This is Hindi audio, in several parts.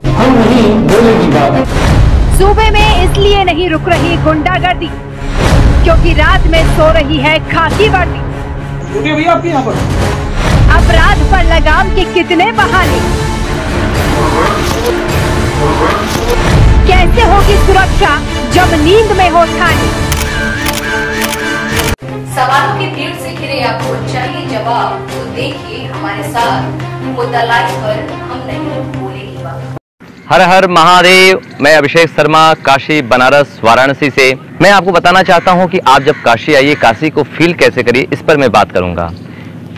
हम नहीं बोलेगी बात। सूबे में इसलिए नहीं रुक रही गुंडागर्दी क्योंकि रात में सो रही है खाकी वर्दी। भैया आपके यहाँ पर अपराध पर लगाम के कितने बहाने, कैसे होगी सुरक्षा जब नींद में हो थाने। सवालों की भीड़ से घिरे आपको चाहिए जवाब, तो देखिए हमारे साथ मुद्दा लाइव पर हम नहीं बोलेगी बात। हर हर महादेव। मैं अभिषेक शर्मा, काशी, बनारस, वाराणसी से। मैं आपको बताना चाहता हूं कि आप जब काशी आइए, काशी को फील कैसे करिए, इस पर मैं बात करूंगा।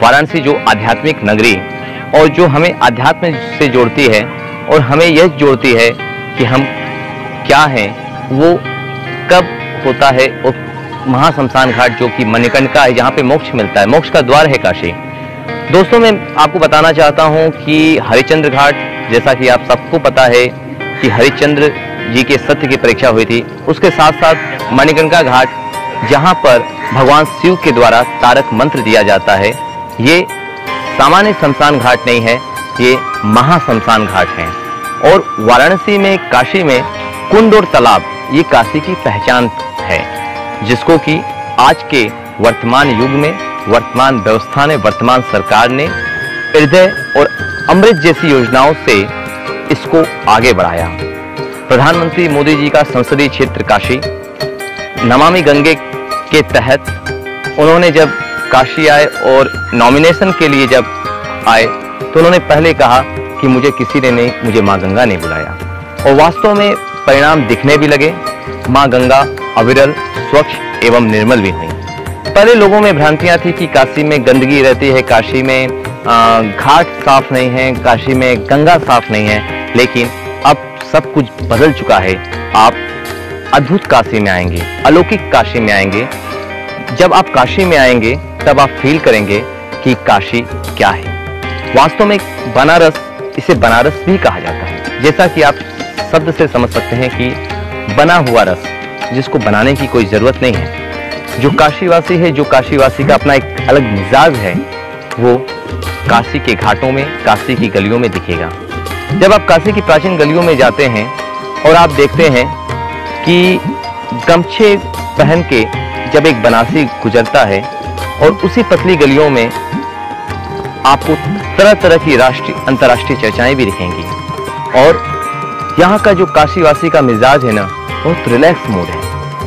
वाराणसी जो आध्यात्मिक नगरी और जो हमें आध्यात्म से जोड़ती है और हमें यह जोड़ती है कि हम क्या हैं, वो कब होता है। और महाशमशान घाट जो कि मणिकर्णिका है, जहाँ पे मोक्ष मिलता है, मोक्ष का द्वार है काशी। दोस्तों, मैं आपको बताना चाहता हूँ कि हरिश्चंद्र घाट, जैसा कि आप सबको पता है कि हरिश्चंद्र जी के सत्य की परीक्षा हुई थी, उसके साथ साथ मणिकर्णिका घाट, जहाँ पर भगवान शिव के द्वारा तारक मंत्र दिया जाता है, ये सामान्य शमशान घाट नहीं है, ये महाशमशान घाट है। और वाराणसी में, काशी में कुंड और तालाब, ये काशी की पहचान है, जिसको कि आज के वर्तमान युग में, वर्तमान व्यवस्था ने, वर्तमान सरकार ने हृदय और अमृत जैसी योजनाओं से इसको आगे बढ़ाया। प्रधानमंत्री मोदी जी का संसदीय क्षेत्र काशी, नमामि गंगे के तहत उन्होंने जब काशी आए और नॉमिनेशन के लिए जब आए, तो उन्होंने पहले कहा कि मुझे किसी ने नहीं, मुझे माँ गंगा ने बुलाया। और वास्तव में परिणाम दिखने भी लगे। माँ गंगा अविरल, स्वच्छ एवं निर्मल भी हुई। पहले लोगों में भ्रांतियां थी कि काशी में गंदगी रहती है, काशी में घाट साफ नहीं है, काशी में गंगा साफ नहीं है, लेकिन अब सब कुछ बदल चुका है। आप अद्भुत काशी में आएंगे, अलौकिक काशी में आएंगे। जब आप काशी में आएंगे तब आप फील करेंगे कि काशी क्या है। वास्तव में बनारस, इसे बनारस भी कहा जाता है। जैसा कि आप शब्द से समझ सकते हैं कि बना हुआ रस, जिसको बनाने की कोई जरूरत नहीं है। जो काशीवासी है, जो काशीवासी का अपना एक अलग मिजाज है, वो काशी के घाटों में, काशी की गलियों में दिखेगा। जब आप काशी की प्राचीन गलियों में जाते हैं और आप देखते हैं कि गमछे पहन के जब एक बनारसी गुजरता है, और उसी पतली गलियों में आपको तरह तरह की राष्ट्रीय, अंतर्राष्ट्रीय चर्चाएं भी दिखेंगी। और यहाँ का जो काशीवासी का मिजाज है ना, बहुत रिलैक्स मूड है।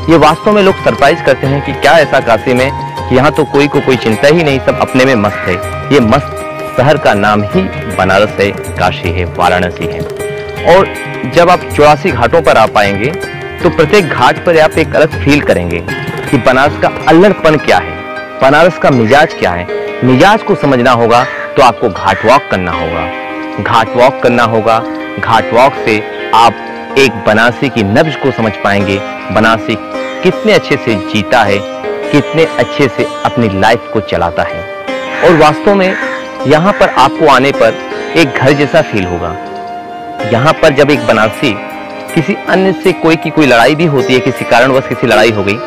ये वास्तव में लोग सरप्राइज करते हैं कि क्या ऐसा काशी में कि यहाँ तो कोई को कोई चिंता ही नहीं, सब अपने में मस्त है। ये मस्त शहर का नाम ही बनारस है, काशी है, वाराणसी है। और जब आप 84 घाटों पर आ पाएंगे तो प्रत्येक घाट पर आप एक अलग फील करेंगे कि बनारस का अल्लड़पन क्या है, बनारस का मिजाज क्या है। मिजाज को समझना होगा तो आपको घाट वॉक करना होगा। घाट वॉक करना होगा। घाट वॉक से आप एक बनारसी की नब्ज को समझ पाएंगे। बनारसी कितने अच्छे से जीता है, कितने अच्छे से अपनी लाइफ को चलाता है। और वास्तव में यहाँ पर आपको आने पर एक घर जैसा फील होगा। यहाँ पर जब एक बनारसी किसी अन्य से कोई लड़ाई भी होती है, किसी कारणवश किसी लड़ाई हो गई,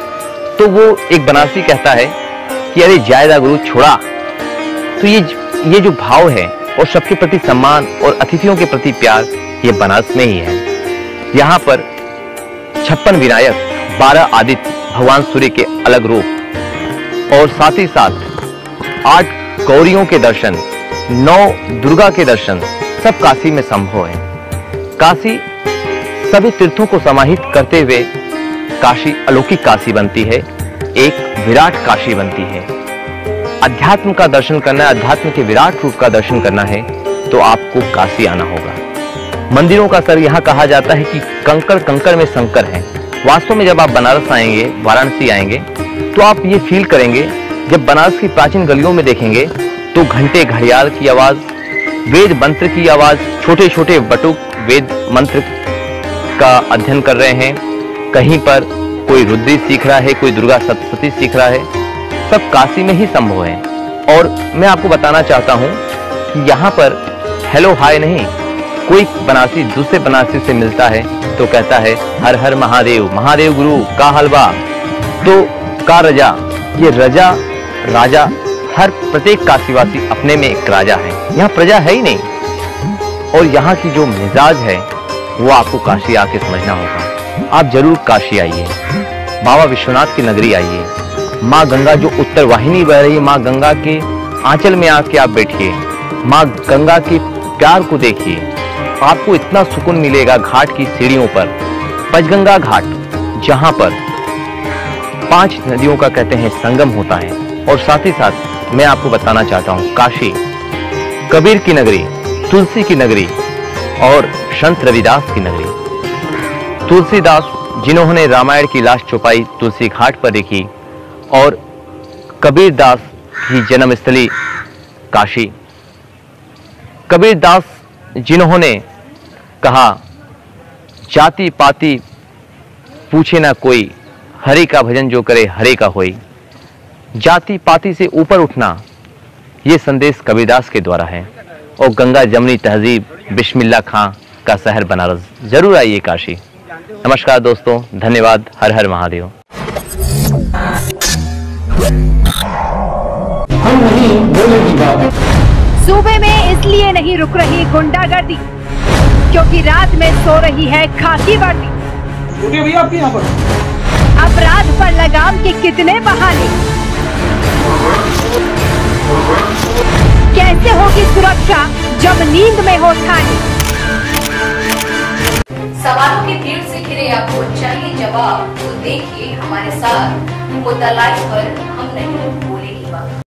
तो वो एक बनारसी कहता है कि अरे जायदा गुरु छोड़ा। तो ये जो भाव है और सबके प्रति सम्मान और अतिथियों के प्रति प्यार, ये बनारस में ही है। यहाँ पर 56 विनायक, 12 आदित्य, भगवान सूर्य के अलग रूप, और साथ ही साथ 8 गौरियों के दर्शन, 9 दुर्गा के दर्शन, सब काशी में संभव है। काशी सभी तीर्थों को समाहित करते हुए काशी अलौकिक काशी बनती है, एक विराट काशी बनती है। अध्यात्म का दर्शन करना है, अध्यात्म के विराट रूप का दर्शन करना है, तो आपको काशी आना होगा। मंदिरों का सर यहाँ कहा जाता है कि कंकड़ कंकड़ में शंकर है। वास्तव में जब आप बनारस आएंगे, वाराणसी आएंगे, तो आप ये फील करेंगे। जब बनारस की प्राचीन गलियों में देखेंगे तो घंटे घड़ियाल की आवाज, वेद मंत्र की आवाज, छोटे छोटे बटुक वेद मंत्र का अध्ययन कर रहे हैं। कहीं पर कोई रुद्री सीख रहा है, कोई दुर्गा सप्तशती सीख रहा है, सब काशी में ही संभव है। और मैं आपको बताना चाहता हूँ कि यहाँ पर हेलो हाय नहीं, कोई बनारसी दूसरे बनारसी से मिलता है तो कहता है हर हर महादेव, महादेव गुरु का हलवा, तो का रजा। ये रजा राजा, हर प्रत्येक काशीवासी अपने में एक राजा है। यहाँ प्रजा है ही नहीं, और यहाँ की जो मिजाज है वो आपको काशी आके समझना होगा। आप जरूर काशी आइए, बाबा विश्वनाथ की नगरी आइए, माँ गंगा जो उत्तर वाहिनी बह रही है, माँ गंगा के आंचल में आके आप बैठिए, माँ गंगा के प्यार को देखिए। आपको इतना सुकून मिलेगा घाट की सीढ़ियों पर, पंचगंगा घाट जहां पर 5 नदियों का कहते हैं संगम होता है। और साथ ही साथ मैं आपको बताना चाहता हूं काशी कबीर की नगरी, तुलसी की नगरी और संत रविदास की नगरी। तुलसीदास जिन्होंने रामायण की लाश छुपाई तुलसी घाट पर देखी, और कबीर दास की जन्मस्थली काशी। कबीर दास जिन्होंने कहा जाति पाति पूछे ना कोई, हरि का भजन जो करे हरे का होई। जाति पाति से ऊपर उठना, ये संदेश कबीरदास के द्वारा है। और गंगा जमनी तहजीब बिस्मिल्लाह खां का शहर बनारस, जरूर आइए काशी। नमस्कार दोस्तों, धन्यवाद। हर हर महादेव। हम नहीं बोलेगी बात। सूबे में इसलिए नहीं रुक रही गुंडागर्दी क्योंकि रात में सो रही है खाकी वर्दी। उठिए भैया आपके यहाँ पर। अपराध पर लगाम के कितने बहाने, कैसे होगी सुरक्षा जब नींद में हो ठानी। सवालों की भीड़ से घिरे आपको चाहिए जवाब, तो देखिए हमारे साथ मुद्दा लाइव पर हम नहीं।